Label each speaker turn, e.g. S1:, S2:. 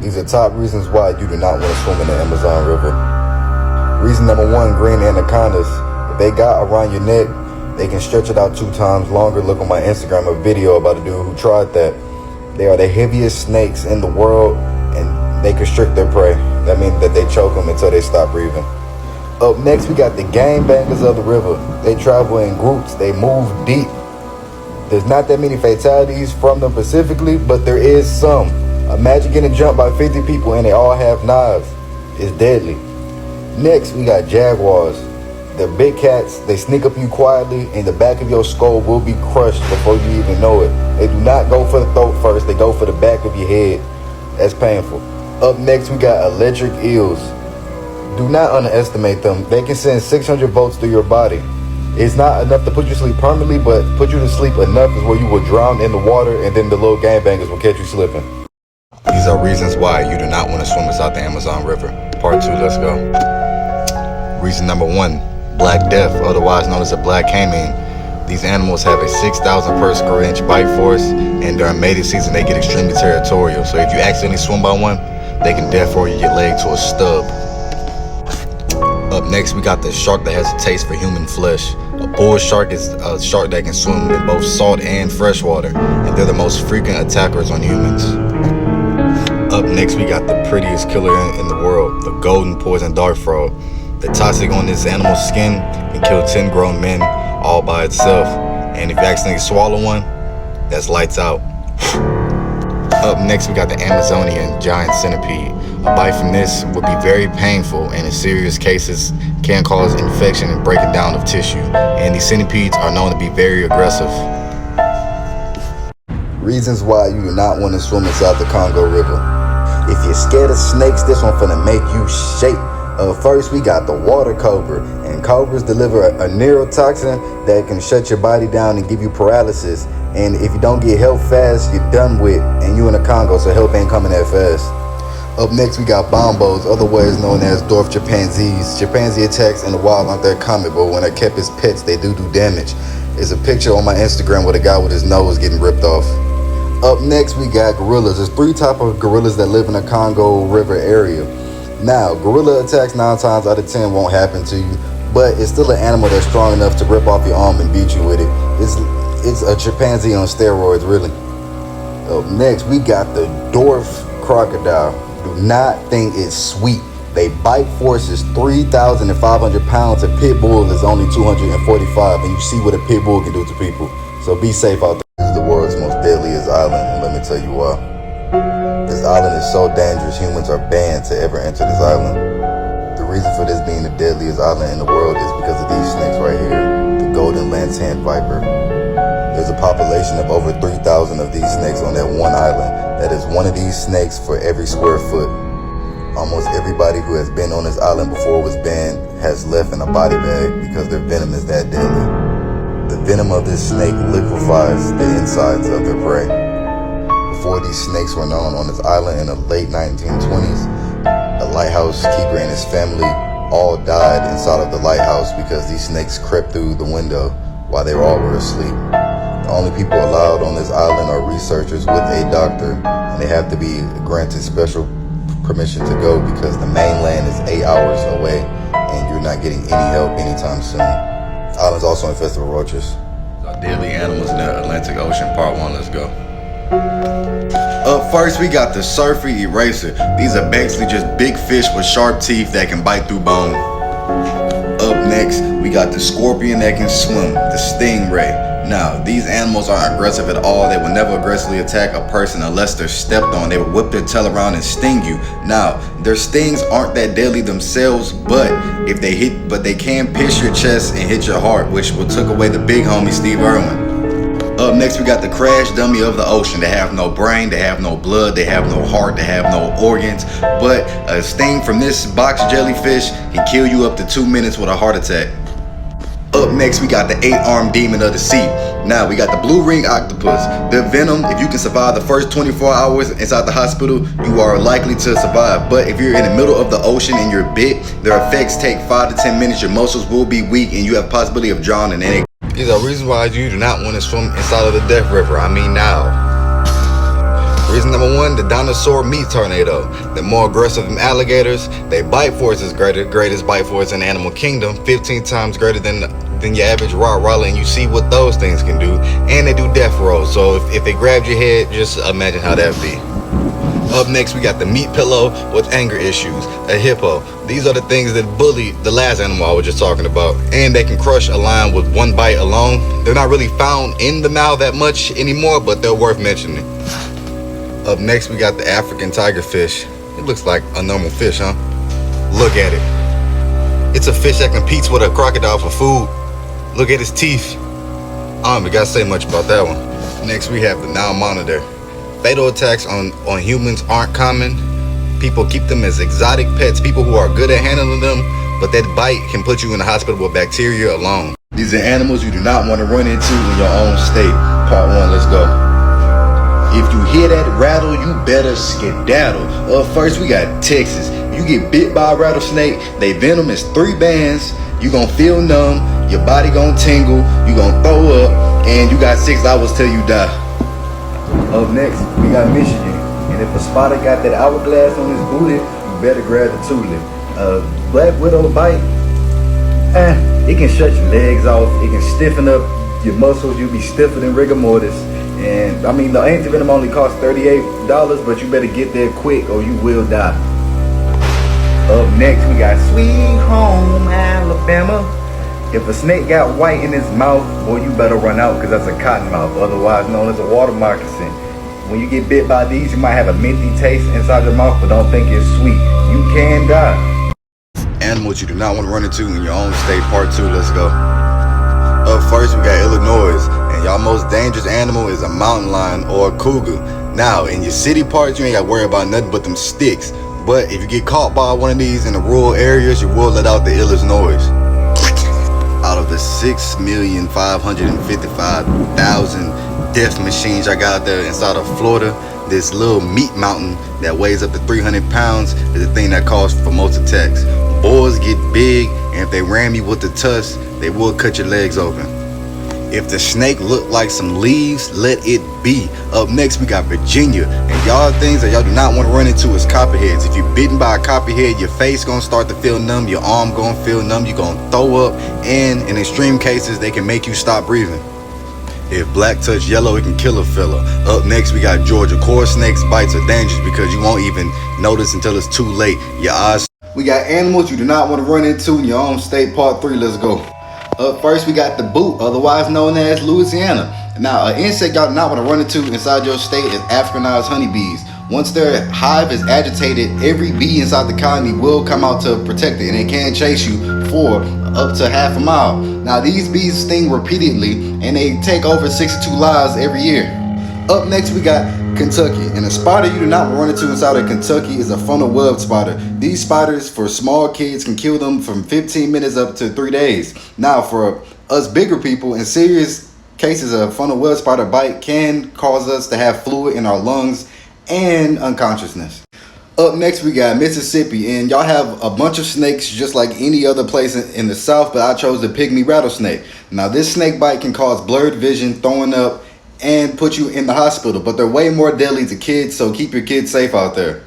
S1: These are top reasons why you do not want to swim in the Amazon River. Reason number 1, green anacondas. If they got around your neck, they can stretch it out 2 times longer. Look on my Instagram, a video about a dude who tried that. They are the heaviest snakes in the world, and they constrict their prey. That means that they choke them until they stop breathing. Up next, we got the gangbangers of the river. They travel in groups, they move deep. There's not that many fatalities from them specifically, but there is some. Imagine getting jumped by 50 people and they all have knives. It's deadly. Next, we got jaguars. They're big cats. They sneak up you quietly, and the back of your skull will be crushed before you even know it. They do not go for the throat first. They go for the back of your head. That's painful. Up next, we got electric eels. Do not underestimate them. They can send 600 volts through your body. It's not enough to put you to sleep permanently, but put you to sleep enough is where you will drown in the water, and then the little gangbangers will catch you slipping. These are reasons why you do not want to swim inside the Amazon River. Part 2, let's go. Reason number 1. Black death, otherwise known as a black caiman. These animals have a 6,000 per square inch bite force, and during mating season they get extremely territorial. So if you accidentally swim by one, they can death-roll your leg to a stub. Up next, we got the shark that has a taste for human flesh. A bull shark is a shark that can swim in both salt and fresh water, and they're the most frequent attackers on humans. Up next, we got the prettiest killer in the world, the golden poison dart frog. The toxic on this animal's skin can kill 10 grown men all by itself. And if you accidentally swallow one, that's lights out. Up next, we got the Amazonian giant centipede. A bite from this would be very painful, and in serious cases can cause infection and breaking down of tissue. And these centipedes are known to be very aggressive. Reasons why you do not want to swim inside the Congo River. If you're scared of snakes, this one finna make you shake. First, we got the water cobra, and cobras deliver a neurotoxin that can shut your body down and give you paralysis. And if you don't get help fast, you're done with, and you in the Congo, so help ain't coming that fast. Up next, we got bombos, otherwise known as dwarf chimpanzees. Chimpanzee attacks in the wild aren't that common, but when they're kept as pets, they do damage. There's a picture on my Instagram with a guy with his nose getting ripped off. Up next, we got gorillas. There's 3 types of gorillas that live in the Congo River area. Now, gorilla attacks 9 times out of 10 won't happen to you, but it's still an animal that's strong enough to rip off your arm and beat you with it. It's a chimpanzee on steroids, really. Up next, we got the dwarf crocodile. Do not think it's sweet. They bite force is 3,500 pounds. A pit bull is only 245, and you see what a pit bull can do to people. So be safe out there. This is the world's most deadliest island, and let me tell you why. This island is so dangerous, humans are banned to ever enter this island. The reason for this being the deadliest island in the world is because of these snakes right here, the golden lantern viper. There's a population of over 3,000 of these snakes on that one island. That is one of these snakes for every square foot. Almost everybody who has been on this island before it was banned has left in a body bag because their venom is that deadly. The venom of this snake liquefies the insides of their prey. Before these snakes were known on this island in the late 1920s, a lighthouse keeper and his family all died inside of the lighthouse because these snakes crept through the window while they all were asleep. The only people allowed on this island are researchers with a doctor, and they have to be granted special permission to go because the mainland is 8 hours away and you're not getting any help anytime soon. The island's also infested with roaches. Deadly animals in the Atlantic Ocean, part 1, let's go. Up first, we got the surfer eraser. These are basically just big fish with sharp teeth that can bite through bone. Up next, we got the scorpion that can swim, the stingray. Now, these animals aren't aggressive at all. They will never aggressively attack a person unless they're stepped on. They will whip their tail around and sting you. Now, their stings aren't that deadly themselves, but they can pierce your chest and hit your heart, which will took away the big homie Steve Irwin. Up next, we got the crash dummy of the ocean. They have no brain, they have no blood, they have no heart, they have no organs. But a sting from this box jellyfish can kill you up to 2 minutes with a heart attack. Up next, we got the 8-armed demon of the sea. Now, we got the blue ring octopus. The venom, if you can survive the first 24 hours inside the hospital, you are likely to survive. But if you're in the middle of the ocean and you're bit, their effects take 5 to 10 minutes. Your muscles will be weak and you have possibility of drowning. These are reasons why you do not want to swim inside of the death river. I mean now. Reason number one, the dinosaur meat tornado. They're more aggressive than alligators. They bite force is greatest bite force in the animal kingdom, 15 times greater than your average Rottweiler, and you see what those things can do. And they do death rolls, so if they grabbed your head, just imagine how that'd be. Up next, we got the meat pillow with anger issues, a hippo. These are the things that bully the last animal I was just talking about, and they can crush a lion with one bite alone. They're not really found in the Nile that much anymore, but they're worth mentioning. Up next, we got the African tigerfish. It looks like a normal fish, huh? Look at it. It's a fish that competes with a crocodile for food. Look at his teeth. I don't even gotta say much about that one. Next, we have the Nile monitor. Fatal attacks on humans aren't common. People keep them as exotic pets, people who are good at handling them, but that bite can put you in the hospital with bacteria alone. These are animals you do not want to run into in your own state. Part one, let's go. If you hear that rattle, you better skedaddle. First, we got Texas. You get bit by a rattlesnake, they venom is 3 bands. You gonna feel numb, your body gonna tingle, you gonna throw up, and you got 6 hours till you die. Up next, we got Michigan. And if a spotter got that hourglass on his booty, you better grab the tulip. Black widow bite, it can shut your legs off, it can stiffen up your muscles, you'll be stiffer than rigor mortis. And I mean, the antivenom only costs $38, but you better get there quick or you will die. Up next, we got Sweet Home Alabama. If a snake got white in his mouth, boy, you better run out, because that's a cottonmouth, otherwise known as a water moccasin. When you get bit by these, you might have a minty taste inside your mouth, but don't think it's sweet. You can die. Animals you do not want to run into in your own state, part 2, let's go. Up first, we got Illinois, and y'all most dangerous animal is a mountain lion or a cougar. Now, in your city parts, you ain't got to worry about nothing but them sticks. But if you get caught by one of these in the rural areas, you will let out the illest noise. Out of the 6,555,000 death machines I got out there inside of Florida, this little meat mountain that weighs up to 300 pounds is the thing that causes for most attacks. Boars get big, and if they ram you with the tusk, they will cut your legs open. If the snake look like some leaves, let it be. Up next, we got Virginia. And y'all, things that y'all do not want to run into is copperheads. If you're bitten by a copperhead, your face gonna start to feel numb, your arm gonna feel numb, you're gonna throw up, and in extreme cases, they can make you stop breathing. If black touch yellow, it can kill a fella. Up next, we got Georgia. Cord snakes bites are dangerous because you won't even notice until it's too late. Your eyes. We got animals you do not want to run into in your own state, part 3, let's go. Up first, we got the boot, otherwise known as Louisiana. Now, an insect y'all do not want to run into inside your state is Africanized honeybees. Once their hive is agitated, every bee inside the colony will come out to protect it, and it can chase you for up to half a mile. Now, these bees sting repeatedly, and they take over 62 lives every year. Up next, we got Kentucky, and a spider you do not run into inside of Kentucky is a funnel web spider. These spiders for small kids can kill them from 15 minutes up to 3 days. Now, for us bigger people, in serious cases, a funnel web spider bite can cause us to have fluid in our lungs and unconsciousness. Up next, we got Mississippi, and y'all have a bunch of snakes just like any other place in the South, but I chose the pygmy rattlesnake. Now, this snake bite can cause blurred vision, throwing up, and put you in the hospital, but they're way more deadly to kids, so keep your kids safe out there.